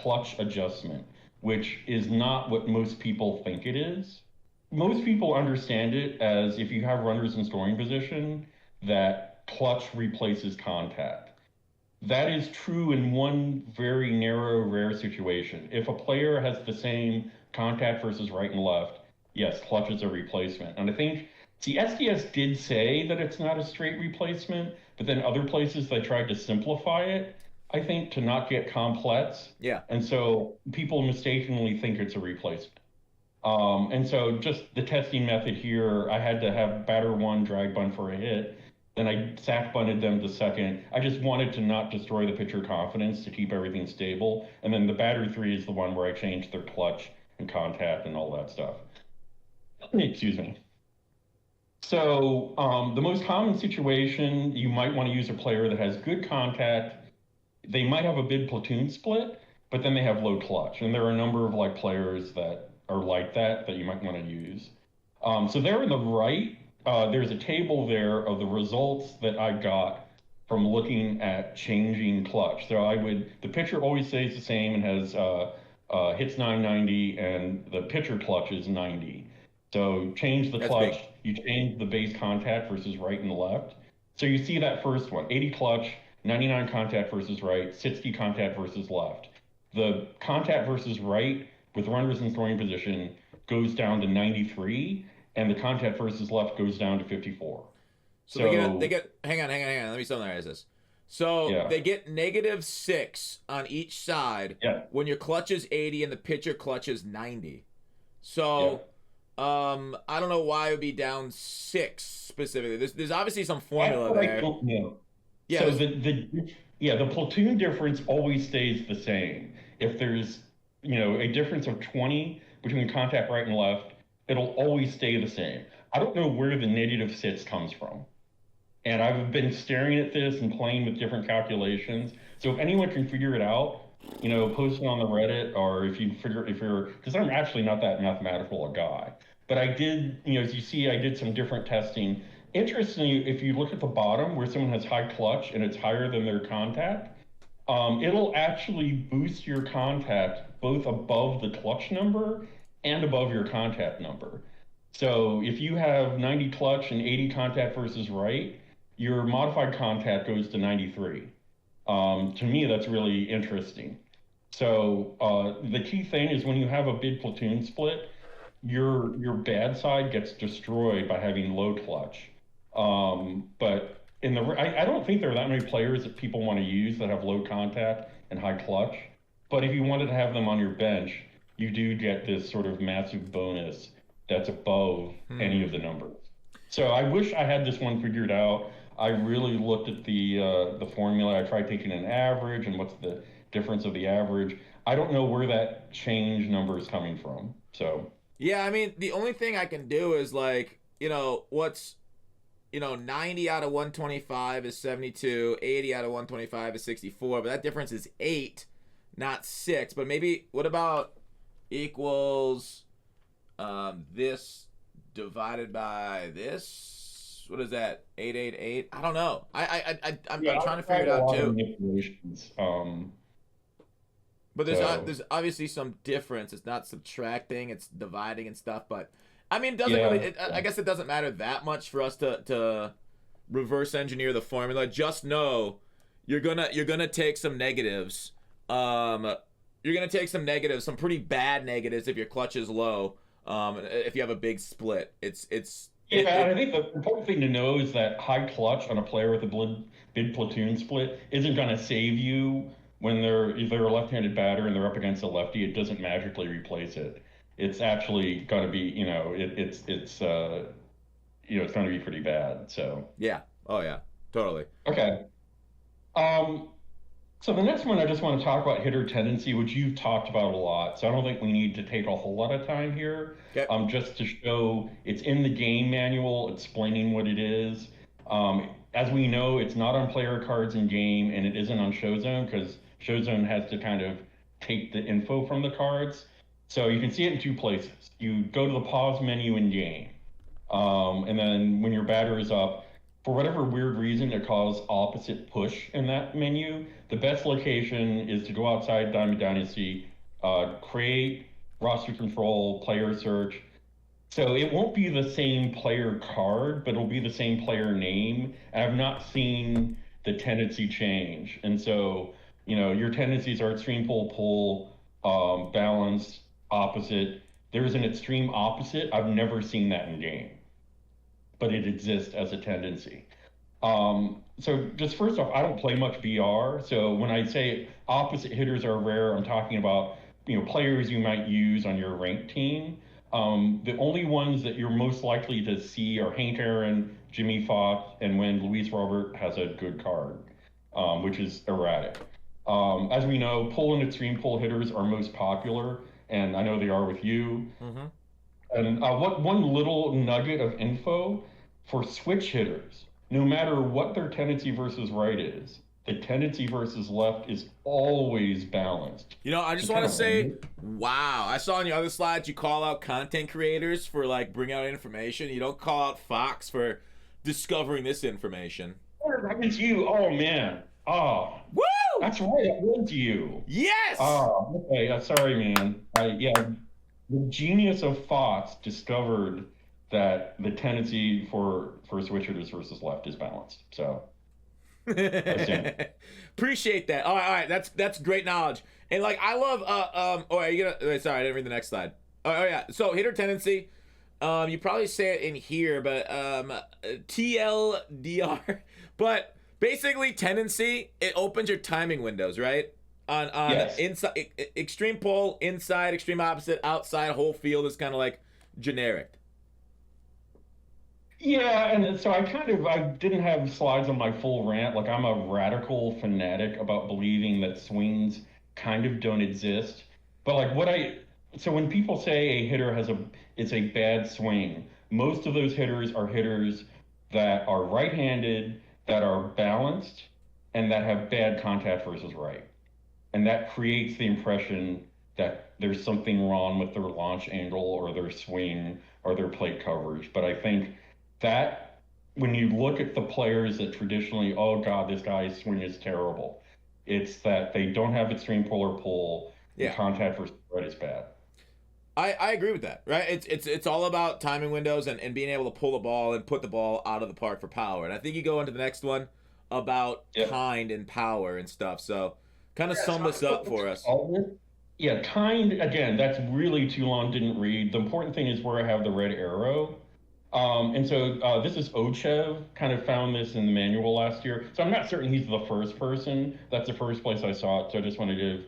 clutch adjustment, which is not what most people think it is. Most people understand it as if you have runners in scoring position, that clutch replaces contact. That is true in one very narrow, rare situation. If a player has the same contact versus right and left, yes, clutch is a replacement. And I think, see, SDS did say that it's not a straight replacement, but then other places they tried to simplify it, I think, to not get complex. Yeah. And so people mistakenly think it's a replacement. And so just the testing method here, I had to have batter one drag bunt for a hit. Then I sack bunted them to second. I just wanted to not destroy the pitcher confidence to keep everything stable. And then the batter three is the one where I changed their clutch and contact and all that stuff. Excuse me. So the most common situation, you might want to use a player that has good contact. They might have a big platoon split, but then they have low clutch. And there are a number of like players that are like that you might want to use. So there on the right, there's a table there of the results that I got from looking at changing clutch. So the pitcher always stays the same and has hits 990, and the pitcher clutch is 90. So change the That's clutch, big. you change the base contact versus right and left. So you see that first one, 80 clutch, 99 contact versus right, 60 contact versus left. The contact versus right with runners in scoring position goes down to 93, and the contact versus left goes down to 54. So So they get hang on. Let me summarize this. So yeah, they get -6 on each side yeah, when your clutch is 80 and the pitcher clutch is 90. yeah. So I don't know why it would be down 6 specifically. There's obviously some That's formula what I there. don't know. Yeah, So the platoon difference always stays the same. If there's a difference of 20 between contact right and left, it'll always stay the same. I don't know where the negative sits comes from. And I've been staring at this and playing with different calculations. So if anyone can figure it out, post it on the Reddit, or if you're, because I'm actually not that mathematical a guy, but I did, as you see, I did some different testing. Interestingly, if you look at the bottom where someone has high clutch and it's higher than their contact, it'll actually boost your contact both above the clutch number and above your contact number. So if you have 90 clutch and 80 contact versus right, your modified contact goes to 93. To me, that's really interesting. So the key thing is when you have a big platoon split, your bad side gets destroyed by having low clutch. But I don't think there are that many players that people want to use that have low contact and high clutch. But if you wanted to have them on your bench, you do get this sort of massive bonus that's above any of the numbers. So I wish I had this one figured out. I really looked at the formula. I tried taking an average and what's the difference of the average. I don't know where that change number is coming from. So yeah. I mean, the only thing I can do is like, what's 90 out of 125 is 72, 80 out of 125 is 64, but that difference is 8, not 6. But maybe what about equals this divided by this? What is that? 888? I don't know. I'm yeah, trying to I've figure tried it a out lot of too. manipulations. But So there's obviously some difference. It's not subtracting, it's dividing and stuff. But I mean, it doesn't really. yeah, I yeah. guess it doesn't matter that much for us to reverse engineer the formula. Just know you're gonna take some negatives. You're gonna take some negatives, some pretty bad negatives if your clutch is low. If you have a big split, Yeah, and I it think the important thing to know is that high clutch on a player with a big platoon split isn't going to save you when if they're a left-handed batter and they're up against a lefty. It doesn't magically replace it. It's actually going to be, it's going to be pretty bad. So yeah. Oh yeah, totally. okay. Um, so the next one I just want to talk about hitter tendency, which you've talked about a lot. So I don't think we need to take a whole lot of time here. Okay. Just to show it's in the game manual explaining what it is. As we know, it's not on player cards in game, and it isn't on ShowZone because ShowZone has to kind of take the info from the cards. So you can see it in two places. You go to the pause menu in game, and then when your batter is up, for whatever weird reason, it caused opposite push in that menu. The best location is to go outside Diamond Dynasty, create roster control, player search. So it won't be the same player card, but it'll be the same player name. And I've not seen the tendency change. And so, your tendencies are extreme pull, balance, opposite. There's an extreme opposite. I've never seen that in game, but it exists as a tendency. So just first off, I don't play much BR. So when I say opposite hitters are rare, I'm talking about players you might use on your ranked team. The only ones that you're most likely to see are Hank Aaron, Jimmy Fox, and when Luis Robert has a good card, which is erratic. As we know, pull and extreme pull hitters are most popular, and I know they are with you. Mm-hmm. And what one little nugget of info for switch hitters, no matter what their tendency versus right is, the tendency versus left is always balanced. I just want to say, wow. I saw on your other slides you call out content creators for like bringing out information. You don't call out Fox for discovering this information. That was you. Oh man. Oh, woo! That's right. It was you. Yes. Oh, okay. Sorry, man. Yeah. The genius of Fox discovered that the tendency for switch hitters versus left is balanced. So. Appreciate that. All right, that's great knowledge. And like I love oh, are you gonna sorry, I didn't read the next slide. Oh yeah. So hitter tendency. You probably say it in here, but TLDR. But basically tendency, it opens your timing windows, right? On yes. Inside extreme pull, inside, extreme opposite, outside, whole field is kind of like generic. Yeah, and so I didn't have slides on my full rant. Like I'm a radical fanatic about believing that swings kind of don't exist. But so when people say a hitter it's a bad swing, most of those hitters are hitters that are right-handed, that are balanced, and that have bad contact versus right. And that creates the impression that there's something wrong with their launch angle or their swing or their plate coverage. But I think that when you look at the players that traditionally, oh God, this guy's swing is terrible, it's that they don't have extreme pull or pull. The contact versus right is bad. I agree with that, right? It's all about timing windows and being able to pull the ball and put the ball out of the park for power. And I think you go into the next one about kind and power and stuff. So kind of sum this up for us. Yeah, kind, again, that's really too long, didn't read. The important thing is where I have the red arrow. And so this is Ochev, kind of found this in the manual last year. So I'm not certain he's the first person. That's the first place I saw it. So I just want to give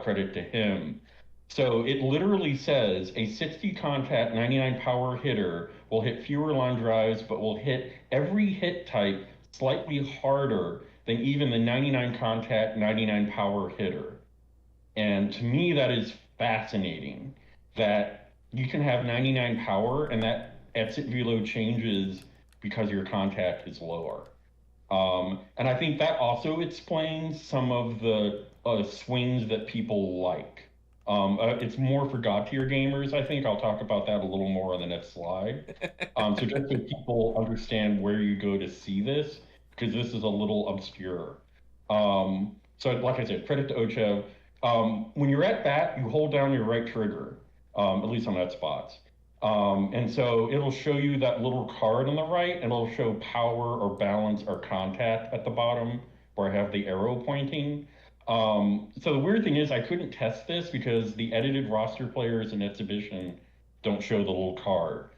credit to him. So it literally says a 60 contact, 99 power hitter will hit fewer line drives, but will hit every hit type slightly harder than even the 99 contact, 99 power hitter. And to me, that is fascinating that you can have 99 power and that exit velo changes because your contact is lower. And I think that also explains some of the swings that people like. It's more for God tier gamers, I think. I'll talk about that a little more on the next slide. So just so people understand where you go to see this, because this is a little obscure. So like I said, credit to Ochev. When you're at bat, you hold down your right trigger, at least on that spots. And so it'll show you that little card on the right, and it'll show power or balance or contact at the bottom where I have the arrow pointing. So the weird thing is I couldn't test this because the edited roster players in exhibition don't show the little card.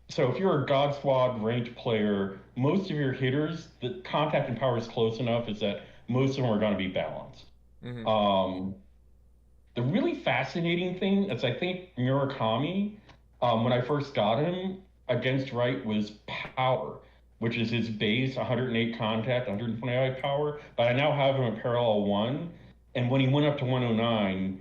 So if you're a God Squad ranked player, most of your hitters, the contact and power is close enough is that most of them are going to be balanced. Mm-hmm. The really fascinating thing is I think Murakami, when I first got him against right, was power, which is his base, 108 contact, 125 power. But I now have him at parallel 1. And when he went up to 109,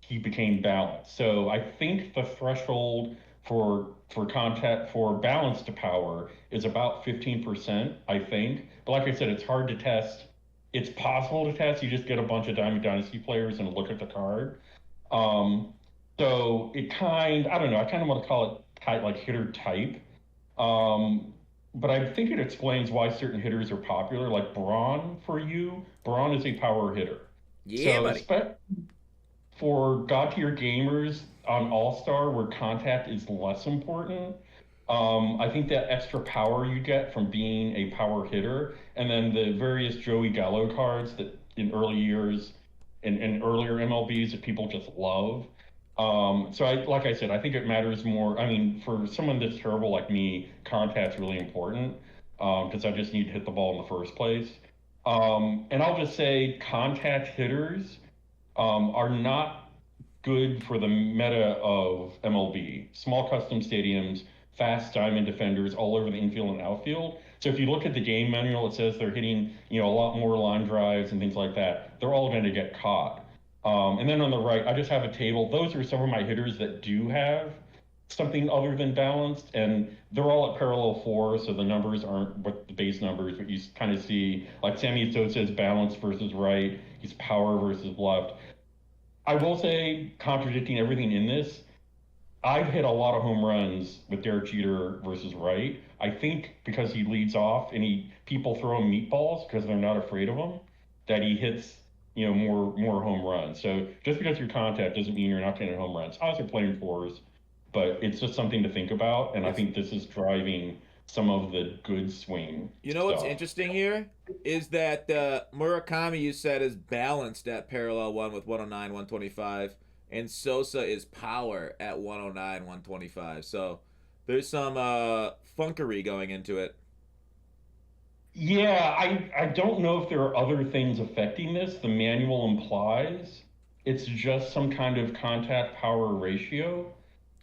he became balanced. So I think the threshold for contact, for balance to power is about 15%, I think. But like I said, it's hard to test. It's possible to test. You just get a bunch of Diamond Dynasty players and look at the card. So it I don't know, I kind of want to call it like hitter type. but I think it explains why certain hitters are popular. Like Braun for you, Braun is a power hitter. Yeah, So, buddy. for god tier gamers on All Star, where contact is less important, I think that extra power you get from being a power hitter, and then the various Joey Gallo cards that in early years and earlier MLBs that people just love. So like I said, I think it matters more. I mean, for someone that's terrible like me, contact's really important because I just need to hit the ball in the first place. And I'll just say, contact hitters are not good for the meta of MLB. Small custom stadiums, fast diamond defenders all over the infield and outfield. So if you look at the game manual, it says they're hitting, a lot more line drives and things like that. They're all going to get caught. And then on the right, I just have a table. Those are some of my hitters that do have something other than balanced, and they're all at parallel four, so the numbers aren't what the base numbers, but you kind of see like Sammy Sosa's balance versus right, he's power versus left. I will say, contradicting everything in this, I've hit a lot of home runs with Derek Jeter versus Wright. I think because he leads off and people throw him meatballs because they're not afraid of him, that he hits more home runs. So just because you're contact doesn't mean you're not getting home runs. I also playing fours, but it's just something to think about. And I It's think this is driving some of the good swing You know what's stuff. interesting here is that Murakami, you said, is balanced at parallel one with 109, 125, and Sosa is power at 109, 125. So there's some funkery going into it. Yeah, I don't know if there are other things affecting this. The manual implies it's just some kind of contact power ratio.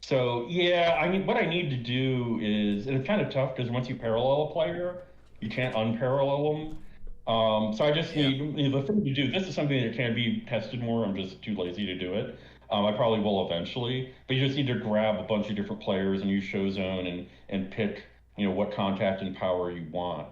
So yeah, I mean, what I need to do is, and it's kind of tough because once you parallel a player, you can't unparallel them. So I just Yeah. need, the thing to do. This is something that can be tested more. I'm just too lazy to do it. I probably will eventually, but you just need to grab a bunch of different players and use show zone and pick, what contact and power you want.